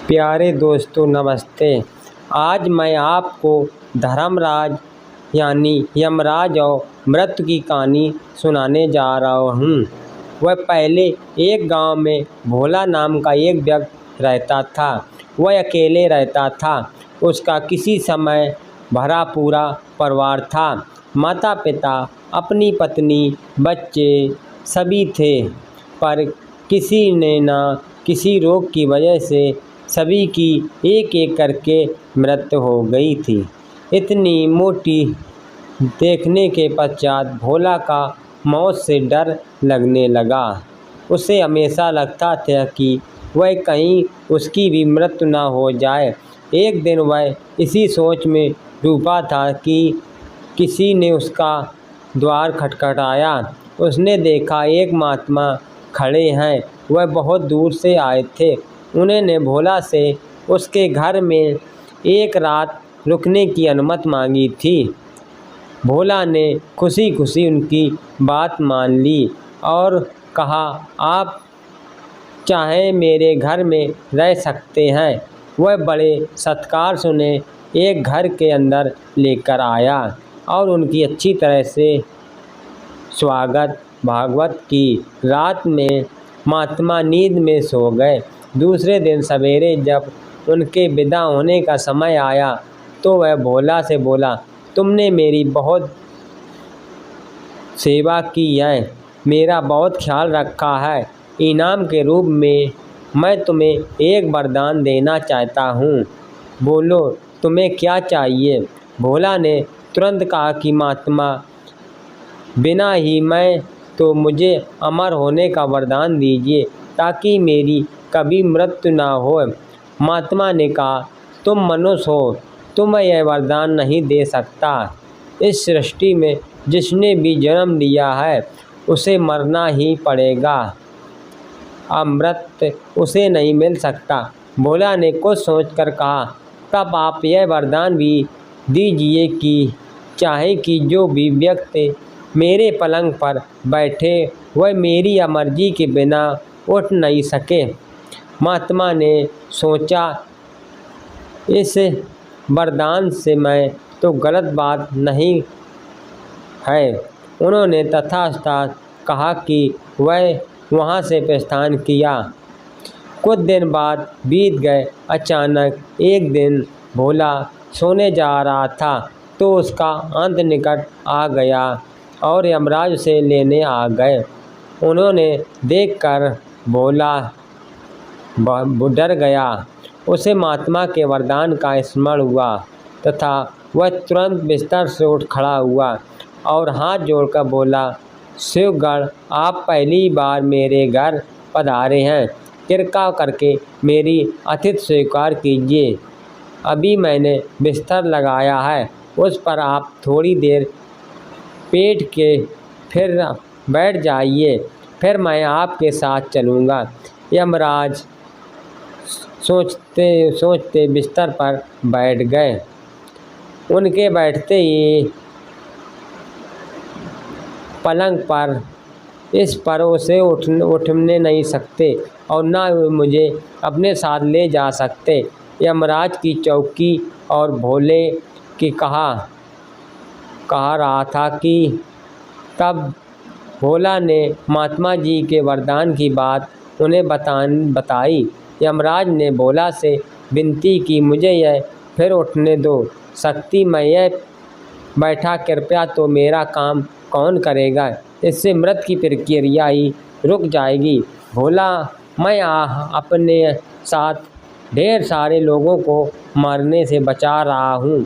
प्यारे दोस्तों नमस्ते। आज मैं आपको धर्मराज यानी यमराज और मृत्यु की कहानी सुनाने जा रहा हूँ। वह पहले एक गांव में भोला नाम का एक व्यक्ति रहता था। वह अकेले रहता था। उसका किसी समय भरा पूरा परिवार था। माता पिता, अपनी पत्नी, बच्चे सभी थे, पर किसी ने न किसी रोग की वजह से सभी की एक एक करके मृत्यु हो गई थी। इतनी मोटी देखने के पश्चात भोला का मौत से डर लगने लगा। उसे हमेशा लगता था कि वह कहीं उसकी भी मृत्यु न हो जाए। एक दिन वह इसी सोच में डूबा था कि किसी ने उसका द्वार खटखटाया। उसने देखा एक महात्मा खड़े हैं। वह बहुत दूर से आए थे। उन्होंने भोला से उसके घर में एक रात रुकने की अनुमति मांगी थी। भोला ने खुशी खुशी उनकी बात मान ली और कहा, आप चाहे मेरे घर में रह सकते हैं। वह बड़े सत्कार से उन्हें एक घर के अंदर लेकर आया और उनकी अच्छी तरह से स्वागत भागवत की। रात में महात्मा नींद में सो गए। दूसरे दिन सवेरे जब उनके विदा होने का समय आया तो वह भोला से बोला, तुमने मेरी बहुत सेवा की है, मेरा बहुत ख्याल रखा है। इनाम के रूप में मैं तुम्हें एक वरदान देना चाहता हूँ। बोलो, तुम्हें क्या चाहिए? भोला ने तुरंत कहा कि महात्मा, बिना ही मैं तो मुझे अमर होने का वरदान दीजिए ताकि मेरी कभी मृत्यु ना हो। महात्मा ने कहा, तुम मनुष्य हो, तुम्हें यह वरदान नहीं दे सकता। इस सृष्टि में जिसने भी जन्म लिया है उसे मरना ही पड़ेगा। अमृत उसे नहीं मिल सकता। भोला ने कुछ सोचकर कहा, तब आप यह वरदान भी दीजिए कि चाहे कि जो भी व्यक्ति मेरे पलंग पर बैठे वह मेरी मर्जी के बिना उठ नहीं सके। महात्मा ने सोचा, इस वरदान से मैं तो गलत बात नहीं है। उन्होंने तथास्तु कहा कि वह वहाँ से प्रस्थान किया। कुछ दिन बाद बीत गए। अचानक एक दिन भोला सोने जा रहा था तो उसका अंत निकट आ गया और यमराज उसे लेने आ गए। उन्होंने देखकर भोला डर गया। उसे महात्मा के वरदान का स्मरण हुआ तथा वह तुरंत बिस्तर से उठ खड़ा हुआ और हाथ जोड़कर बोला, शिवगण, आप पहली बार मेरे घर पधारे हैं, कृपा करके मेरी अतिथि स्वीकार कीजिए। अभी मैंने बिस्तर लगाया है, उस पर आप थोड़ी देर पेट के फिर बैठ जाइए, फिर मैं आपके साथ चलूँगा। यमराज सोचते सोचते बिस्तर पर बैठ गए। उनके बैठते ही पलंग पर इस पर उसे उठने नहीं सकते और ना मुझे अपने साथ ले जा सकते। यमराज की चौकी और भोले की कहा रहा था कि तब भोला ने महात्मा जी के वरदान की बात उन्हें बताई। यमराज ने भोला से विनती की, मुझे यह फिर उठने दो। शक्ति मैं यह बैठा कृपया तो मेरा काम कौन करेगा? इससे मृत्यु की प्रक्रिया ही रुक जाएगी। भोला, मैं अपने साथ ढेर सारे लोगों को मरने से बचा रहा हूँ।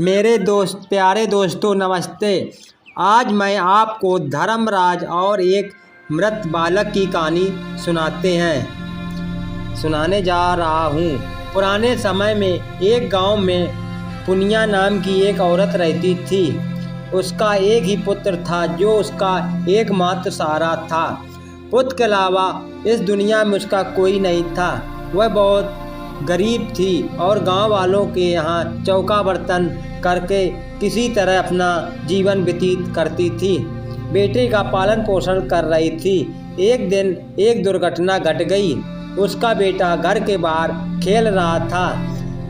मेरे प्यारे दोस्तों नमस्ते। आज मैं आपको धर्मराज और एक मृत बालक की कहानी सुनाने जा रहा हूँ। पुराने समय में एक गांव में पुनिया नाम की एक औरत रहती थी। उसका एक ही पुत्र था जो उसका एकमात्र सहारा था। पुत्र के अलावा इस दुनिया में उसका कोई नहीं था। वह बहुत गरीब थी और गांव वालों के यहाँ चौका बर्तन करके किसी तरह अपना जीवन व्यतीत करती थी। बेटे का पालन पोषण कर रही थी। एक दिन एक दुर्घटना घट गई। उसका बेटा घर के बाहर खेल रहा था,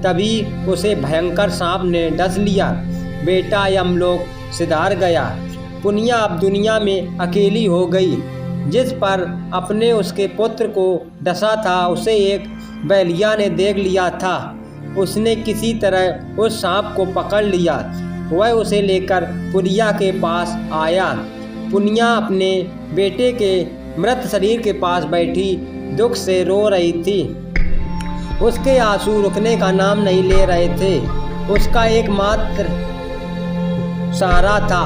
तभी उसे भयंकर सांप ने डस लिया। बेटा यमलोक सिधार गया। पुनिया अब दुनिया में अकेली हो गई। जिस पर अपने उसके पुत्र को डसा था उसे एक बैलिया ने देख लिया था। उसने किसी तरह उस सांप को पकड़ लिया। वह उसे लेकर पुनिया के पास आया। पुनिया अपने बेटे के मृत शरीर के पास बैठी दुख से रो रही थी। उसके आंसू रुकने का नाम नहीं ले रहे थे। उसका एकमात्र सहारा था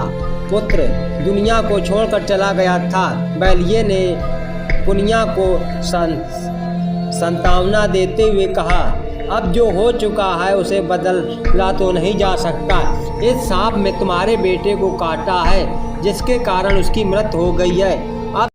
पुत्र दुनिया को छोड़कर चला गया था। बैलिये ने पुनिया को सांत्वना देते हुए कहा, अब जो हो चुका है उसे बदला तो नहीं जा सकता। इस सांप में तुम्हारे बेटे को काटा है जिसके कारण उसकी मृत्यु हो गई है। अब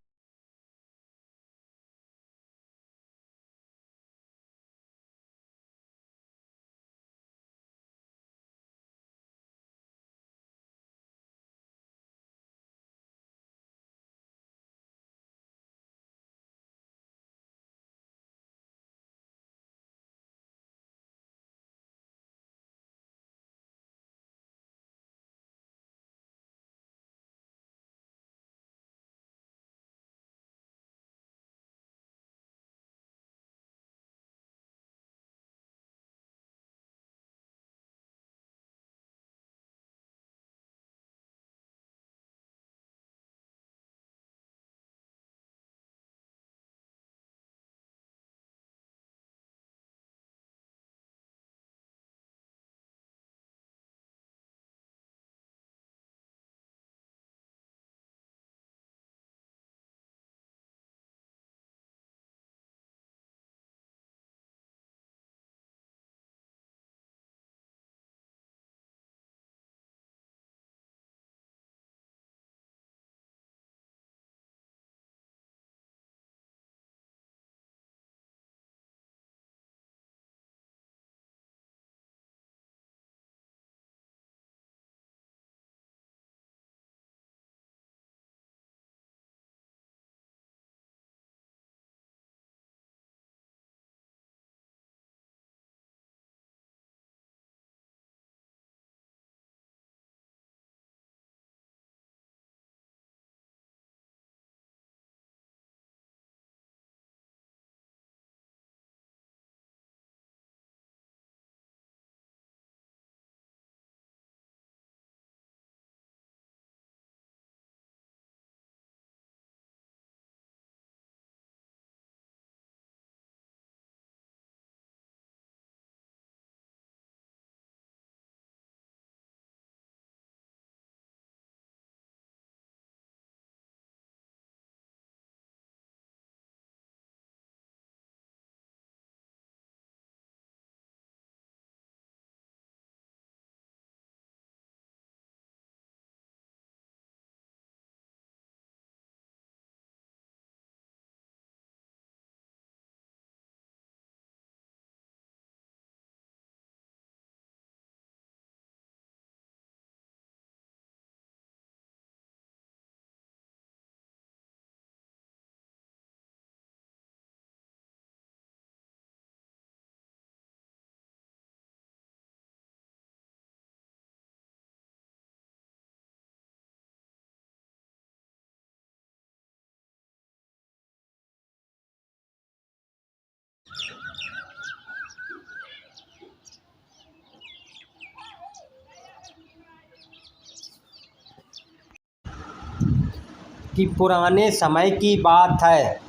कि पुराने समय की बात है।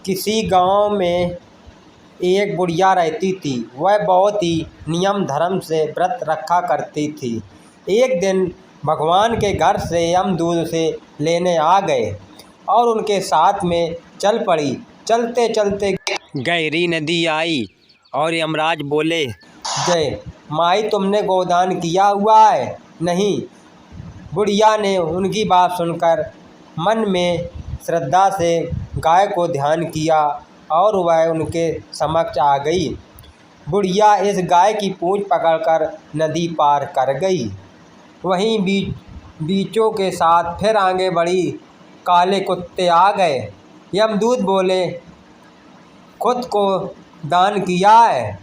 किसी गांव में एक बुढ़िया रहती थी। वह बहुत ही नियम धर्म से व्रत रखा करती थी। एक दिन भगवान के घर से यमदूत उसे लेने आ गए और उनके साथ में चल पड़ी। चलते चलते गहरी नदी आई और यमराज बोले, जय माई, तुमने गोदान किया हुआ है? नहीं। बुढ़िया ने उनकी बात सुनकर मन में श्रद्धा से गाय को ध्यान किया और वह उनके समक्ष आ गई। बुढ़िया इस गाय की पूंछ पकड़कर नदी पार कर गई। वहीं बीचों के साथ फिर आगे बढ़ी। काले कुत्ते आ गए। यमदूत बोले, खुद को दान किया है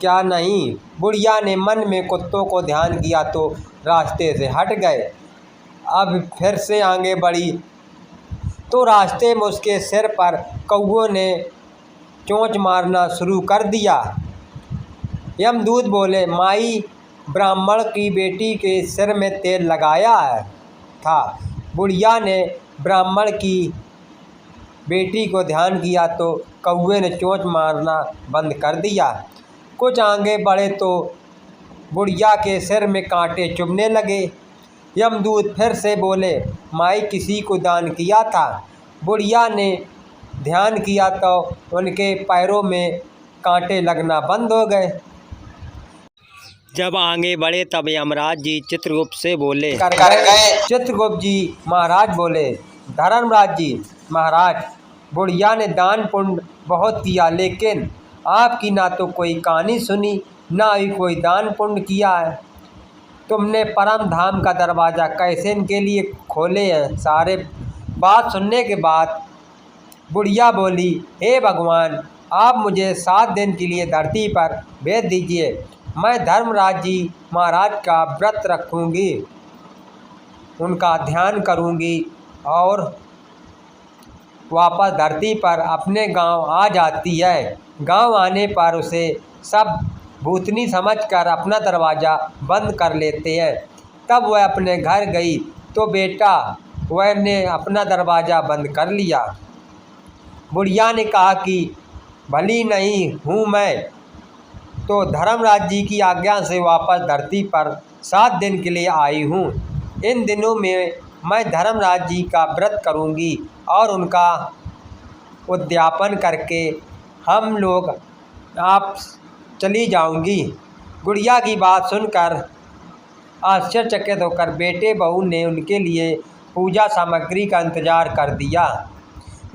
क्या? नहीं। बुढ़िया ने मन में कुत्तों को ध्यान किया तो रास्ते से हट गए। अब फिर से आगे बढ़ी तो रास्ते में उसके सिर पर कौवों ने चोंच मारना शुरू कर दिया। यमदूत बोले, माई, ब्राह्मण की बेटी के सिर में तेल लगाया था। बुढ़िया ने ब्राह्मण की बेटी को ध्यान किया तो कौवे ने चोंच मारना बंद कर दिया। कुछ आगे बढ़े तो बुढ़िया के सिर में कांटे चुभने लगे। यमदूत फिर से बोले, माई, किसी को दान किया था? बुढ़िया ने ध्यान किया तो उनके पैरों में कांटे लगना बंद हो गए। जब आगे बढ़े तब यमराज जी चित्रगुप्त से बोले, चित्रगुप्त जी महाराज बोले, धर्मराज जी महाराज, बुढ़िया ने दान पुण्य बहुत किया, लेकिन आपकी ना तो कोई कहानी सुनी, ना ही कोई दान पुण्य किया है। तुमने परम धाम का दरवाज़ा कैसे इनके लिए खोले हैं? सारे बात सुनने के बाद बुढ़िया बोली, हे भगवान, आप मुझे 7 दिन के लिए धरती पर भेज दीजिए। मैं धर्मराज जी महाराज का व्रत रखूँगी, उनका ध्यान करूँगी और वापस धरती पर अपने गांव आ जाती है। गांव आने पर उसे सब भूतनी समझकर अपना दरवाज़ा बंद कर लेते हैं। तब वह अपने घर गई तो बेटा वह ने अपना दरवाज़ा बंद कर लिया। बुढ़िया ने कहा कि भली नहीं हूँ मैं तो धर्मराज जी की आज्ञा से वापस धरती पर 7 दिन के लिए आई हूँ। इन दिनों में मैं धर्मराज जी का व्रत करूँगी और उनका उद्यापन करके हम लोग आप चली जाऊंगी। बुढ़िया की बात सुनकर आश्चर्यचकित होकर बेटे बहू ने उनके लिए पूजा सामग्री का इंतजार कर दिया।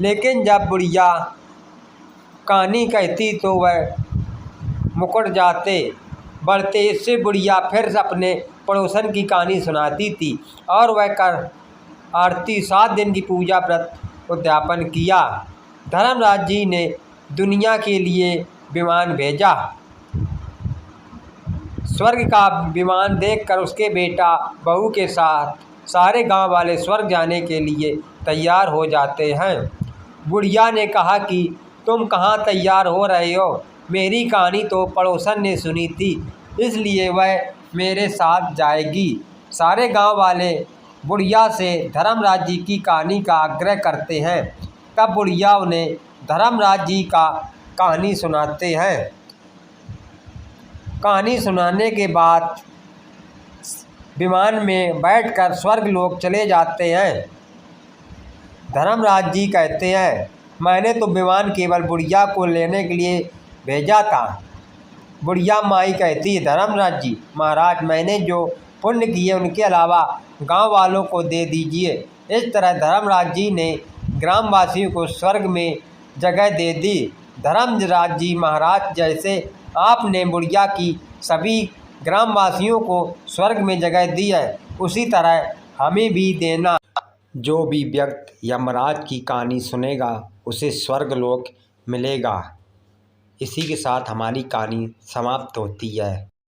लेकिन जब बुढ़िया कहानी कहती तो वह मुकड़ जाते बढ़ते। इससे बुढ़िया फिर अपने पड़ोसन की कहानी सुनाती थी और वह कर आरती 7 दिन की पूजा व्रत उद्यापन किया। धर्मराज जी ने दुनिया के लिए विमान भेजा। स्वर्ग का विमान देखकर उसके बेटा बहू के साथ सारे गांव वाले स्वर्ग जाने के लिए तैयार हो जाते हैं। बुढ़िया ने कहा कि तुम कहाँ तैयार हो रहे हो? मेरी कहानी तो पड़ोसन ने सुनी थी, इसलिए वह मेरे साथ जाएगी। सारे गांव वाले बुढ़िया से धर्मराज जी की कहानी का आग्रह करते हैं। तब बुढ़िया उन्हें धर्मराज जी का कहानी सुनाते हैं। कहानी सुनाने के बाद विमान में बैठकर स्वर्ग लोक चले जाते हैं। धर्मराज जी कहते हैं, मैंने तो विमान केवल बुढ़िया को लेने के लिए भेजा था। बुढ़िया माई कहती है, धर्मराज जी महाराज, मैंने जो पुण्य किए उनके अलावा गांव वालों को दे दीजिए। इस तरह धर्मराज जी ने ग्रामवासियों को स्वर्ग में जगह दे दी। धर्मराज जी महाराज जैसे आपने बुढ़िया की सभी ग्रामवासियों को स्वर्ग में जगह दी है, उसी तरह हमें भी देना। जो भी व्यक्ति यमराज की कहानी सुनेगा उसे स्वर्गलोक मिलेगा। इसी के साथ हमारी कहानी समाप्त होती है।